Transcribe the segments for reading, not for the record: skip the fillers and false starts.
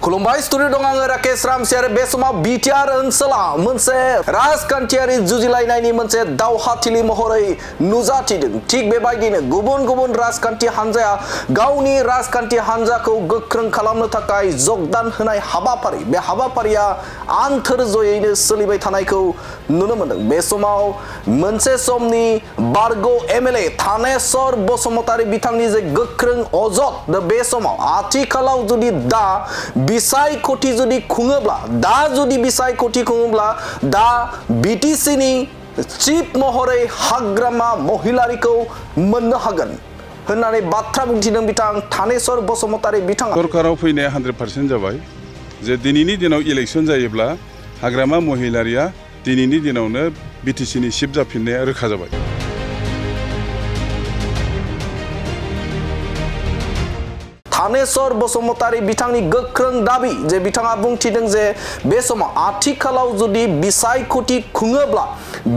खुलुमबाय स्टुडिअ दं आङो राकेश रामसियारि बे समाव बिटिआर ओनसोलाव मोनसे राजखान्थियारि जुजिलायनायनि मोनसे दावहाथिलि महरै नुजाथिदों। थिग बेबायदिनो गुबुन गुबुन राजखान्थि हान्जाया गावनि राजखान्थि हान्जाखौ गोख्रों खालामनो थाखाय जगदान होनाय हाबाफारि बे हाबाफारिया आन्थोर जयैनो सोलिबाय थानायखौ नुनो मोनदों। बे समाव मोनसे समनि बारग' एमएलए थानेश्वर बसुमतारी बिथांनि जे गोख्रों अजद बे समाव आथिखालाव जुदि दा बिसायख'थि जुदि खुङोब्ला दा बिटिसिनि चिफ महरै हाग्रामा महिलारिखौ मोननो हागोन होननानै बाथ्रा बुंथिदों बिथां थानेश्वर बसुमतारी बिथाङा। सरकाराव फैनाया 100% जाबाय जे दिनैनि दिनाव इलेक्शन जायोब्ला हाग्रामा महिलारिया दिनैनि दिनावनो बिटिसिनि चिफ जाफिननाया रोखा जाबाय। थानेश्वर बसुमतारी बिथांनि गोख्रों दाबि जे बिथाङा बुंथिदों जे बे समाव आथिखालाव जुदि बिसायख'थि खुङोब्ला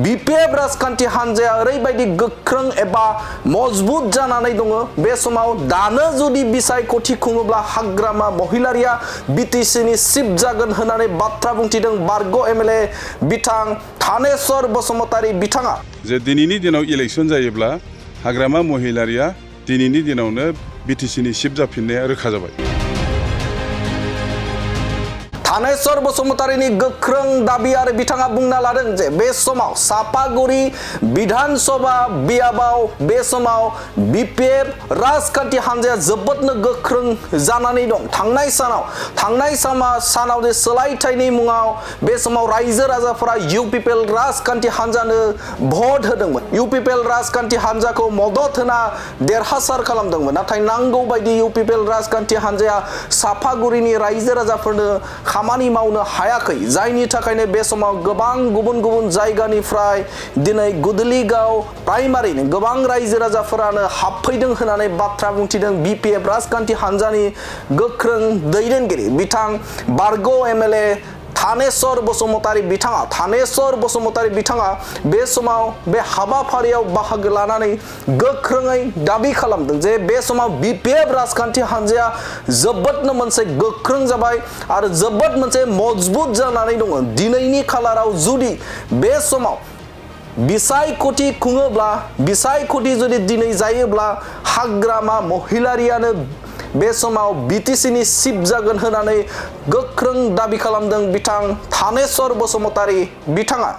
बिपिएफ राजखान्थि हान्जाया ओरैबायदि गोख्रों एबा मजबुत जानानै दङ। बे समाव दानो जुदि बिसायख'थि खुङोब्ला हाग्रामा महिलारिया बिटिसिनि चिफ जागोन होननानै बाथ्रा बुंथिदों बारग' एमएलए बिथां थानेश्वर बसुमतारी बिथाङा। जे दिनैनि दिनाव इलेक्शन जायोब्ला हाग्रामा महिलारिया दिनैनि दिनावनो बिटिसिनि चिफ जाफिननाया रोखा जाबाय। थानेश्वर बसुमतारीनि गोख्रों दाबि आरो बिथाङा बुंना लादों जे बे समाव सापागुरि विधानसभा बियाबाव बे समाव बिपिएफ राजखान्थि हान्जाया जोबोदनो गोख्रों जानानै दं। थांनाय सानाव जे सोलायथायनि मुङाव बे समाव रायजो राजाफोरा इउपिपिएल राजखान्थि हान्जानो भट होदोंमोन। इउपिपिएल राजखान्थि हान्जाखौ मदद होना देरहासार खालामदोंमोन। नाथाय नांगौ बायदि इउपिपिएल राजखान्थि हान्जाया सापागुरिनि रायजो राजाफोरनो खामानि मावनो हायाखै, जायनि थाखायनो बे समाव गोबां गुबुन गुबुन जायगानिफ्राय दिनै गुदलिगाव प्राइमारिनि गोबां रायजो राजाफोरानो हाबफैदों होननानै बाथ्रा बुंथिदों बिपिएफ राजखान्थि हान्जानि गोख्रों दैदेनगिरि बिथां बारग' एमएलए थानेश्वर बसुमतारी बिथाङा बे समाव बे हाबाफारियाव बाहागो लानानै गोख्रोङै दाबि खालामदों जे बे समाव बिपिएफ राजखान्थि हान्जाया जोबोदनो मोनसे गोख्रों जाबाय आरो जोबोद मोनसे मजबुत जानानै दङ। दिनैनि खालाराव जुदि बे समाव बिसायख'थि खुङोब्ला बिसायख'थि जुदि दिनै जायोब्ला हाग्रामा महिलारियानो बे समाव बिटिसिनि चिफ जागोन होननानै गोख्रों दाबि खालामदों बिथां थानेश्वर बसुमतारी बिथाङा।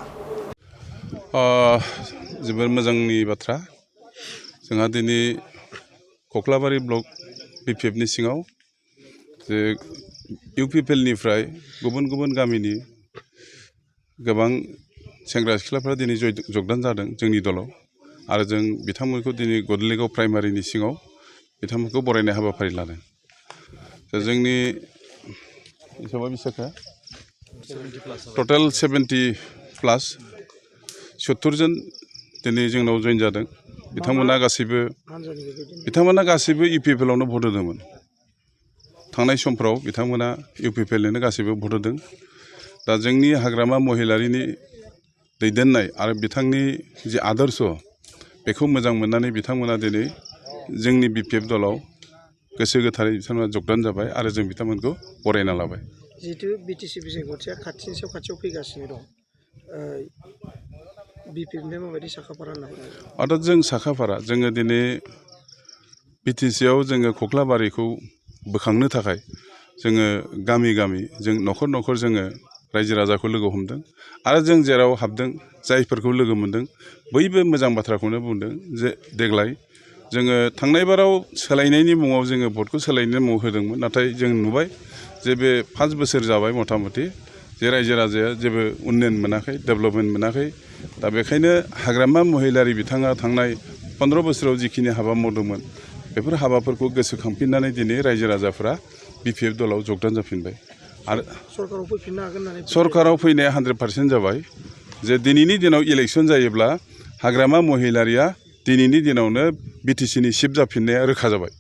जोबोर मोजांनि बाथ्रा। जोंहा दिनै कक्लाबारि ब्लक बिपिएफनि सिङाव जे इउपिपिएलनिफ्राय गुबुन गुबुन गामिनि गोबां सेंग्रा सिख्लाफ्रा दिनै जगदान जादों जोंनि दलाव आरो जों बिथांमोनखौ दिनै गुदलिगाव प्राइमारिनि सिङाव बिथांमोनखौ बरायनाय हाबाफारि लादों। जोंनि हिसाबा बेसेखा टटेल 70+ 70 जन दिनै जोंनाव जइन जादों। बिथांमोना गासैबो इउपिपिएलआवनो भट होदोंमोन। थांनाय समफ्राव बिथांमोना इउपिपिएलनो गासैबो भट होदों। दा जोंनि हाग्रामा महिलारिनि दैदेननाय आरो बिथांनि जि आदर्श बेखौ मोजां मोननानै बिथांमोना दिनै जोंनि बिपिएफ दलाव गोसो गोथारै बिथांमोना जगदान जाबाय आरो जों बिथांमोनखौ बरायना लाबाय। जिहेतु बिटिसि बिसायख'थिया खाथियाव फैगासिनो दं, बिपिएफनिया माबायदि साखाफारा होनना जों साखाफारा जोङो दिनै बिटिसिआव जोङो कक्लाबारिखौ बोखांनो थाखाय जोङो गामि जों न'खर जोङो रायजो राजाखौ लोगो हमदों आरो जों जेराव हाबदों जायफोरखौ लोगो मोनदों बयबो मोजां बाथ्राखौनो बुंदों जे देग्लाय जोङो थांनाय बाराव सोलायनायनि मुङाव जोङो भटखौ सोलायनायनि मुङाव होदोंमोन। नाथाय जों नुबाय जे बे 5 बोसोर जाबाय मथा मथि जे रायजो राजाया जेबो उन्नयन मोनाखै, डेभेलपमेन्ट मोनाखै। दा बेखायनो हाग्रामा महिलारि बिथाङा थांनाय 15 बोसोराव जिखिनि हाबा मावदोंमोन बेफोर हाबाफोरखौ गोसोखांफिननानै दिनै रायजो राजाफोरा बिपिएफ दलाव जगदान जाफिनबाय आरो सरकाराव फैनाया 100% जाबाय जे दिनैनि दिनाव इलेक्शन जायोब्ला हाग्रामा महिलारिया दिनैनि दिनावनो बिटिसिनि चिफ जाफिननाया रोखा जाबाय।